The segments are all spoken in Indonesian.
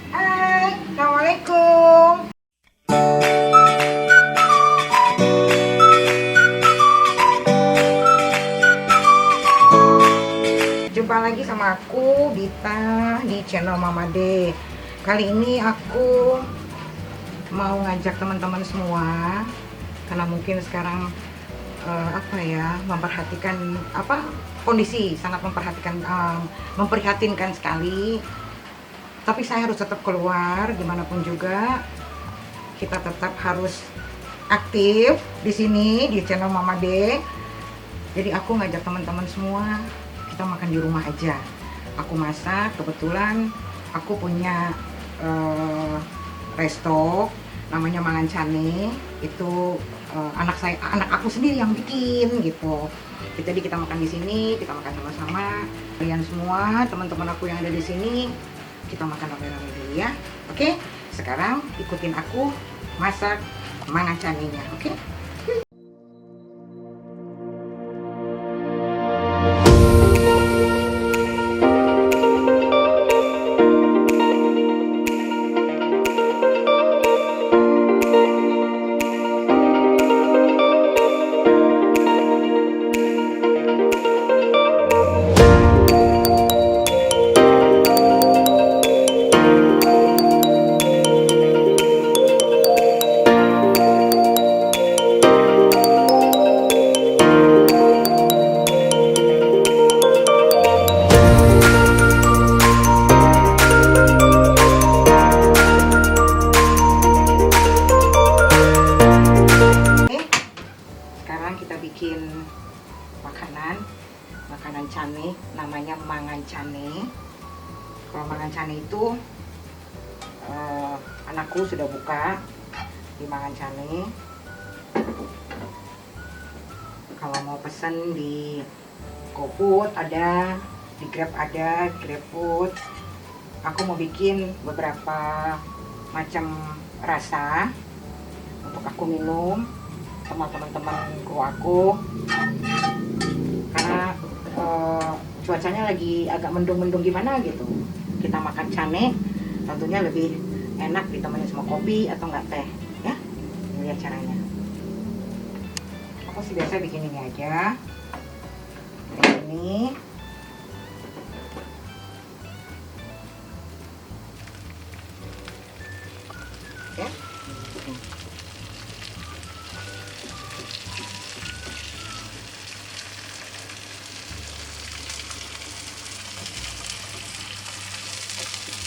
Hai, Assalamualaikum. Jumpa lagi sama aku, Dita, di channel Mama D. Kali ini aku mau ngajak teman-teman semua, karena mungkin sekarang memperhatikan kondisi sangat memprihatinkan sekali. Tapi saya harus tetap keluar, gimana pun juga kita tetap harus aktif di sini di channel Mama D. Jadi aku ngajak teman-teman semua, kita makan di rumah aja. Aku masak, kebetulan aku punya resto namanya Mangan Cane. Itu anak aku sendiri yang bikin gitu. Jadi kita makan di sini, kita makan sama-sama. Kalian semua, teman-teman aku yang ada di sini, kita makan rame-rame dulu ya. Oke, sekarang ikutin aku masak Mangan Cane-nya, oke? Bikin makanan cane, namanya Mangan Cane. Kalau Mangan Cane itu anakku sudah buka di Mangan Cane. Kalau mau pesen di GoFood ada, di Grab ada, GrabFood. Aku mau bikin beberapa macam rasa untuk aku minum sama teman-teman kru aku, karena cuacanya lagi agak mendung-mendung gimana gitu. Kita makan cane tentunya lebih enak ditemani sama kopi atau enggak teh ya. Ini lihat caranya. Aku sih biasa bikin ini aja, ini ya.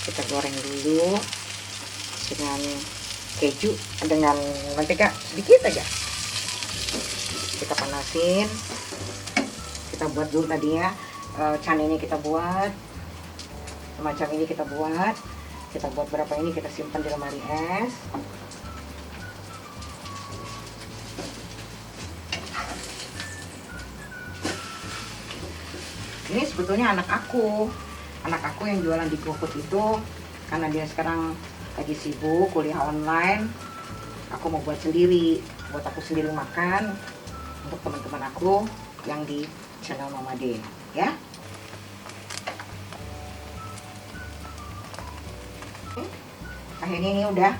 Kita goreng dulu dengan keju, dengan mentega sedikit aja. Kita panasin, kita buat dulu tadi ya. Cane ini kita buat semacam ini, kita buat berapa ini, kita simpan di lemari es. Ini sebetulnya anak aku yang jualan di GoFood itu, karena dia sekarang lagi sibuk kuliah online. Aku mau buat aku sendiri makan untuk teman-teman aku yang di channel Mama D ya. Akhirnya ini udah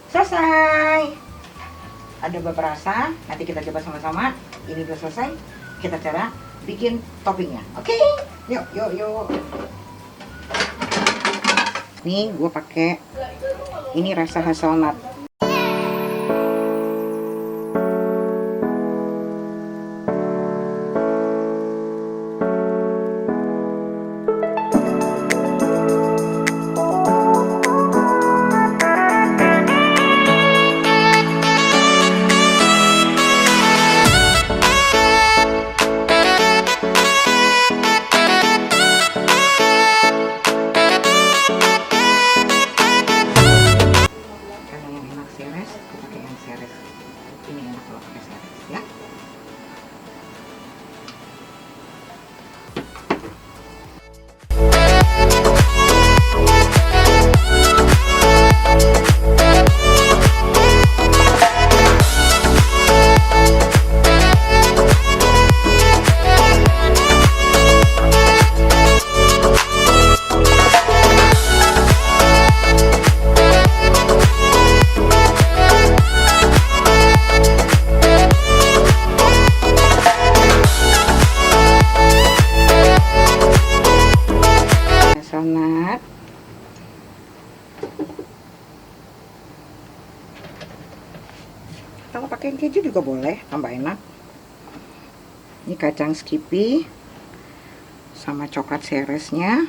selesai. Ada beberapa rasa, nanti kita coba sama-sama. Ini udah selesai, kita cara bikin toppingnya. Oke, yuk. Nih gue pakai ini rasa hazelnut. pakai keju juga boleh, tambah enak. Ini kacang skippy sama coklat seresnya.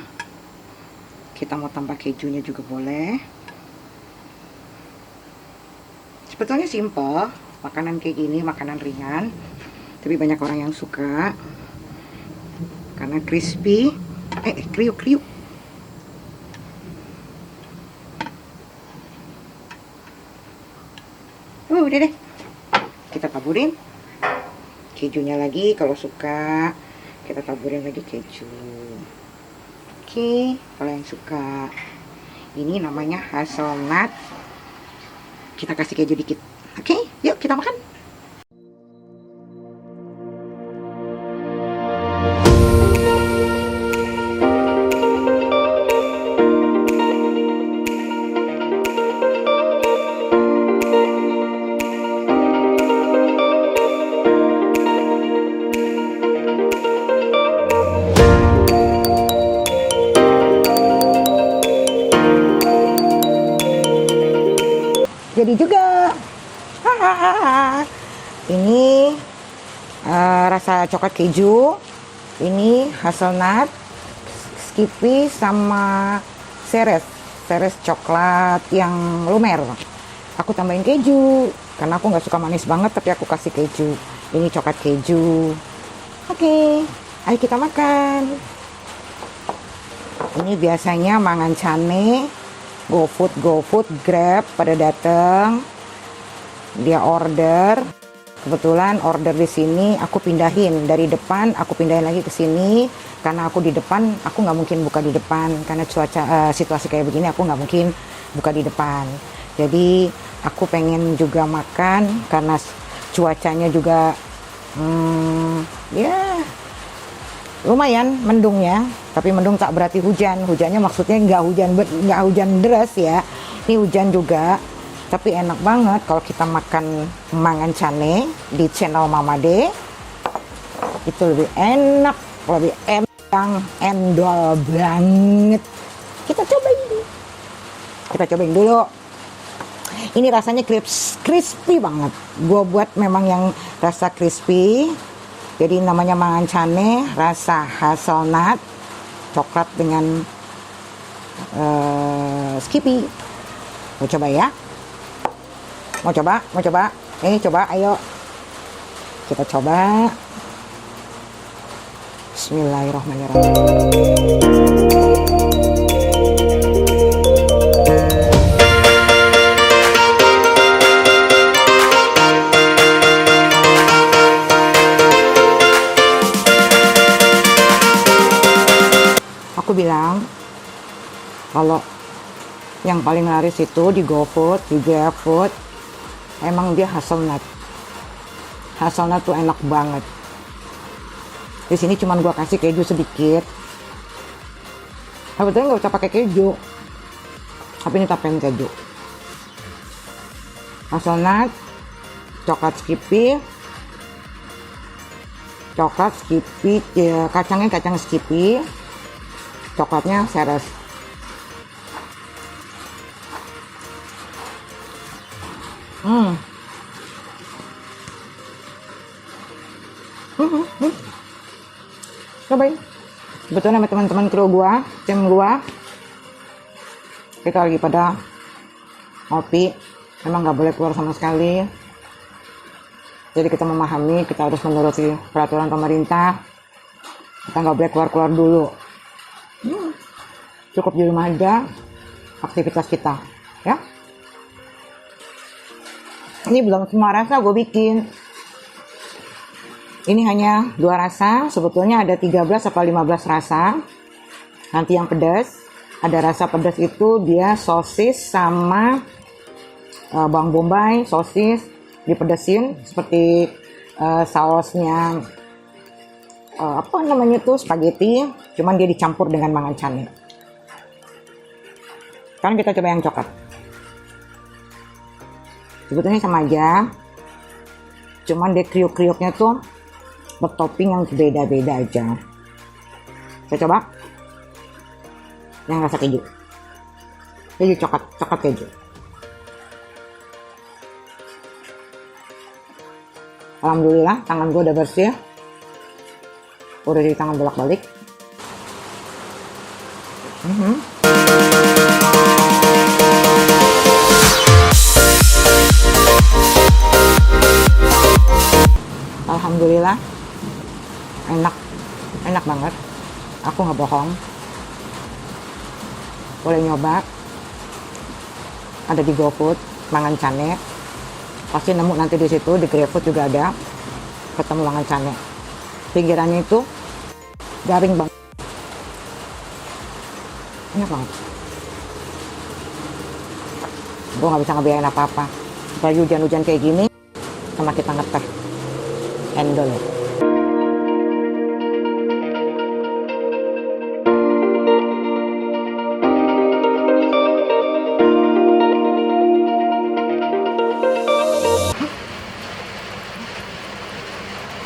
Kita mau tambah kejunya juga boleh. Sebetulnya simple, makanan kayak gini makanan ringan, tapi banyak orang yang suka karena crispy. Kriuk. Udah deh, kita taburin kejunya lagi. Kalau suka kita taburin lagi keju. Oke, kalau yang suka ini namanya hazelnut, kita kasih keju dikit. Oke, yuk kita makan. Jadi juga ini rasa coklat keju, ini hazelnut, skippy sama seres coklat yang lumer. Aku tambahin keju karena aku nggak suka manis banget, tapi aku kasih keju. Ini coklat keju. Oke, ayo kita makan. Ini biasanya mangan cane, GoFood, Grab pada datang, dia order. Kebetulan order di sini aku pindahin dari depan, aku pindahin lagi ke sini karena aku di depan, aku nggak mungkin buka di depan karena cuaca situasi kayak begini, aku nggak mungkin buka di depan. Jadi aku pengen juga makan karena cuacanya juga ya lumayan mendung ya, tapi mendung tak berarti hujan. Hujannya maksudnya nggak hujan deras ya, ini hujan juga, tapi enak banget kalau kita makan mangan cane di channel Mama De. Itu lebih enak, lebih endol banget. Kita cobain dulu. Ini rasanya crispy banget. Gue buat memang yang rasa crispy. Jadi namanya mangan cane, rasa hazelnut, coklat dengan skippy. Mau coba ya? Mau coba? Coba, ayo. Kita coba. Bismillahirrahmanirrahim. Aku bilang kalau yang paling laris itu di GoFood, di GrabFood, emang dia hazelnut tuh enak banget. Di sini cuman gua kasih keju sedikit. Sebetulnya nggak usah pakai keju, tapi ini tambahin keju. Hazelnut, coklat skippy, ya, kacang skippy, coklatnya seres. Cobain. Betul sama teman-teman kru gua, tim gua. Kita lagi pada ngopi. Emang nggak boleh keluar sama sekali. Jadi kita memahami, kita harus menuruti peraturan pemerintah. Kita nggak boleh keluar dulu. Cukup di rumah aja aktivitas kita, ya. Ini belum semua rasa gue bikin. Ini hanya 2 rasa, sebetulnya ada 13 atau 15 rasa. Nanti yang pedas, ada rasa pedas itu dia sosis sama bawang bombay, sosis dipedesin seperti sausnya apa namanya tuh spaghetti, cuman dia dicampur dengan mangan cane. Sekarang kita coba yang coklat. Sebetulnya sama aja, cuman dia kriuk-kriuknya tuh bertopping yang beda-beda aja. Saya coba yang rasa keju coklat keju. Alhamdulillah tangan gue udah bersih, udah di tangan bolak-balik. Alhamdulillah enak banget, aku nggak bohong. Boleh nyoba, ada di GoFood, mangan cane, pasti nemu nanti di situ. Di GrabFood juga ada, ketemu mangan cane. Pinggirannya itu garing banget, enak banget. Gue nggak bisa ngebiayain apa-apa, apalagi hujan-hujan kayak gini sama kita ngeteh endol ya.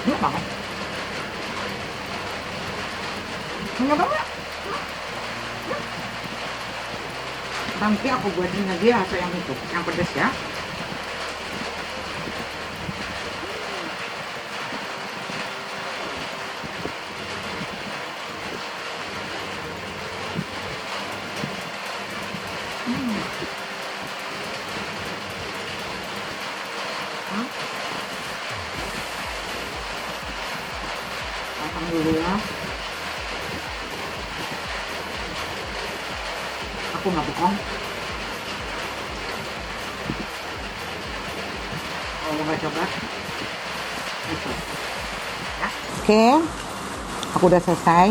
Enak banget. Enak banget. Nanti aku buatin lagi rasa yang itu, yang pedas ya. Alhamdulillah, aku nggak bohong. Kalau nggak coba, itu. Ya. Oke, aku udah selesai.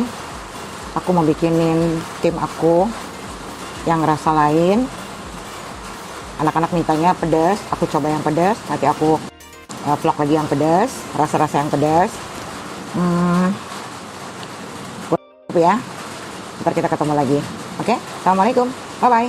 Aku mau bikinin tim aku yang rasa lain. Anak-anak mintanya pedas, aku coba yang pedas. Nanti aku vlog lagi yang pedas, rasa-rasa yang pedas. Ya, ntar kita ketemu lagi. Oke, assalamualaikum, bye bye.